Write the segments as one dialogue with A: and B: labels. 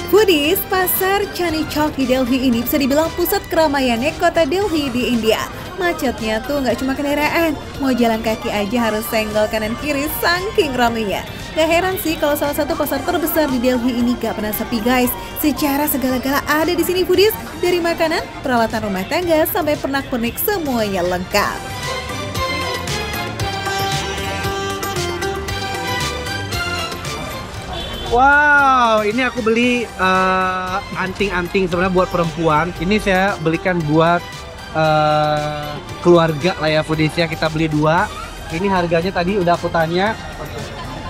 A: Foodies, pasar Chandni Chowk di Delhi ini bisa dibilang pusat keramaiannya kota Delhi di India. Macetnya tuh nggak cuma kendaraan, mau jalan kaki aja harus senggol kanan kiri saking ramainya. Gak heran sih kalau salah satu pasar terbesar di Delhi ini gak pernah sepi guys. Secara segala-gala ada di sini Foodies, dari makanan, peralatan rumah tangga sampai pernak-pernik semuanya lengkap.
B: Wow, ini aku beli anting-anting sebenarnya buat perempuan. Ini saya belikan buat keluarga lah ya Foodies ya. Kita beli 2. Ini harganya tadi udah aku tanya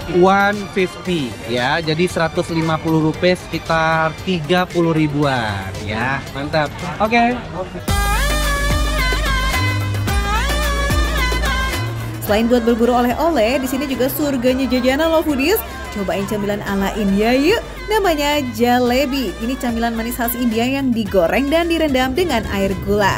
B: 150 ya. Jadi 150 rupiah sekitar 30 ribuan ya. Mantap. Oke.
A: Selain buat berburu oleh-oleh, di sini juga surganya jajanan loh Foodies. Cobain camilan ala India yuk, namanya jalebi. Ini camilan manis khas India yang digoreng dan direndam dengan air gula.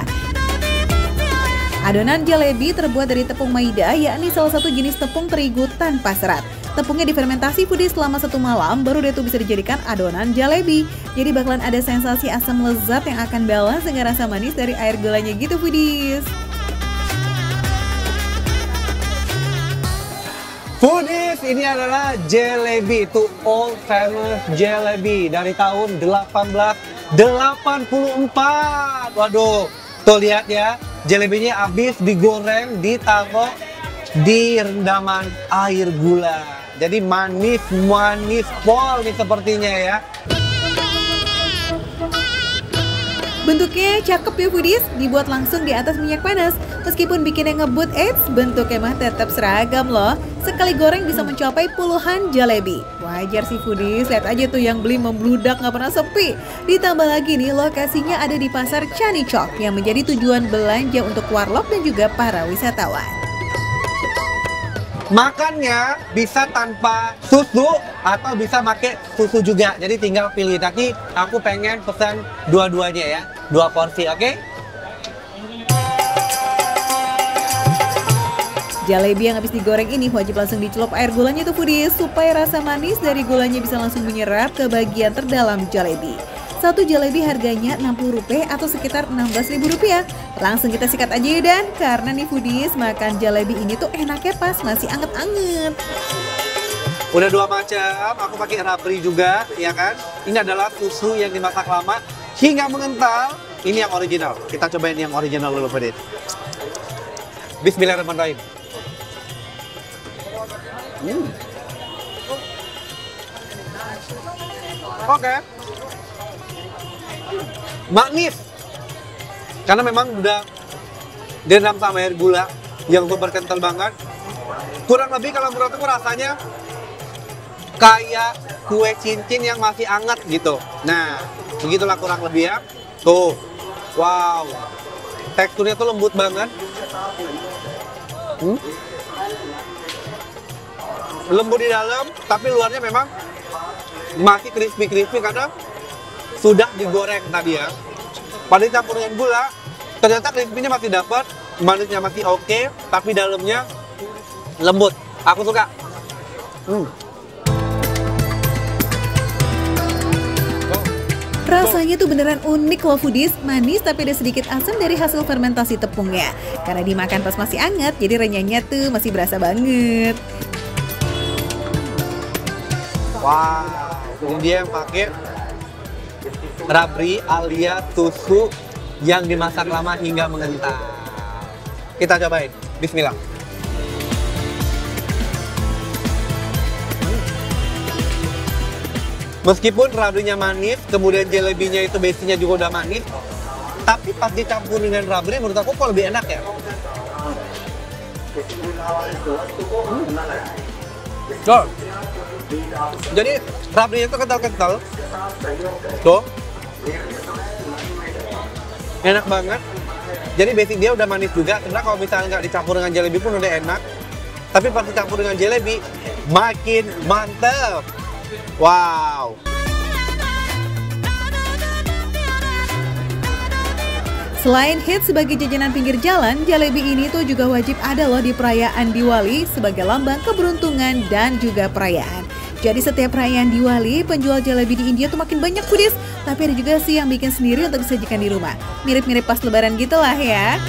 A: Adonan jalebi terbuat dari tepung maida, yakni salah satu jenis tepung terigu tanpa serat. Tepungnya difermentasi Foodies selama 1 malam, baru deh tuh bisa dijadikan adonan jalebi. Jadi bakalan ada sensasi asam lezat yang akan balance dengan rasa manis dari air gulanya gitu Foodies.
B: Foodies, ini adalah jalebi, itu old famous jalebi dari tahun 1884. Waduh, tuh lihat ya, jalebinya habis digoreng, ditaruh di rendaman air gula. Jadi manis pol nih sepertinya ya.
A: Bentuknya cakep ya Foodies, dibuat langsung di atas minyak panas. Meskipun bikinnya ngebut, bentuknya mah tetap seragam loh. Sekali goreng bisa mencapai puluhan jalebi. Wajar sih Foodies, lihat aja tuh yang beli membludak nggak pernah sepi. Ditambah lagi nih lokasinya ada di pasar Chandni Chowk yang menjadi tujuan belanja untuk warlock dan juga para wisatawan.
B: Makannya bisa tanpa susu atau bisa pakai susu juga. Jadi tinggal pilih. Tapi aku pengen pesan dua-duanya ya. 2 porsi, oke?
A: Jalebi yang habis digoreng ini wajib langsung dicelup air gulanya tuh Foodies, supaya rasa manis dari gulanya bisa langsung menyerap ke bagian terdalam jalebi. Satu jalebi harganya Rp60 atau sekitar Rp16.000. Langsung kita sikat aja ya Dan, karena nih Foodies makan jalebi ini tuh enaknya pas masih anget-anget.
B: Udah 2 macam, aku pakai rabri juga, ya kan? Ini adalah susu yang dimasak lama hingga mengental. Ini yang original. Kita cobain yang original dulu Foodies. Bismillahirrahmanirrahim. Oke. Manis. Karena memang udah direndam sama air gula yang super kental banget. Kurang lebih kalau menurut aku rasanya kayak kue cincin yang masih hangat gitu. Nah, begitulah kurang lebih ya. Tuh. Wow. Teksturnya tuh lembut banget. Lembut di dalam, tapi luarnya memang masih crispy karena sudah digoreng tadi ya. Pada campur dengan gula, ternyata crispy-nya masih dapat, manisnya masih oke, tapi dalamnya lembut. Aku suka.
A: Rasanya tuh beneran unik loh Foodies, manis tapi ada sedikit asam dari hasil fermentasi tepungnya. Karena dimakan pas masih anget, jadi renyahnya tuh masih berasa banget.
B: Wow, ini dia yang pakai rabri alias susu yang dimasak lama hingga mengental. Kita cobain, bismillah. Meskipun rabrinya manis, kemudian jalebinya itu basicnya juga udah manis, tapi pas dicampur dengan rabri menurut aku kok lebih enak ya. Tuh. Jadi rabrinya itu kental-kental. Tuh. Enak banget. Jadi basic dia udah manis juga. Sebenarnya kalau misalnya nggak dicampur dengan jalebi pun udah enak. Tapi pas dicampur dengan jalebi makin mantep. Wow.
A: Selain hits sebagai jajanan pinggir jalan, jalebi ini tuh juga wajib ada loh di perayaan Diwali sebagai lambang keberuntungan dan juga perayaan. Jadi setiap perayaan Diwali, penjual jalebi di India tuh makin banyak foodies. Tapi ada juga sih yang bikin sendiri untuk disajikan di rumah. Mirip-mirip pas lebaran gitu lah ya.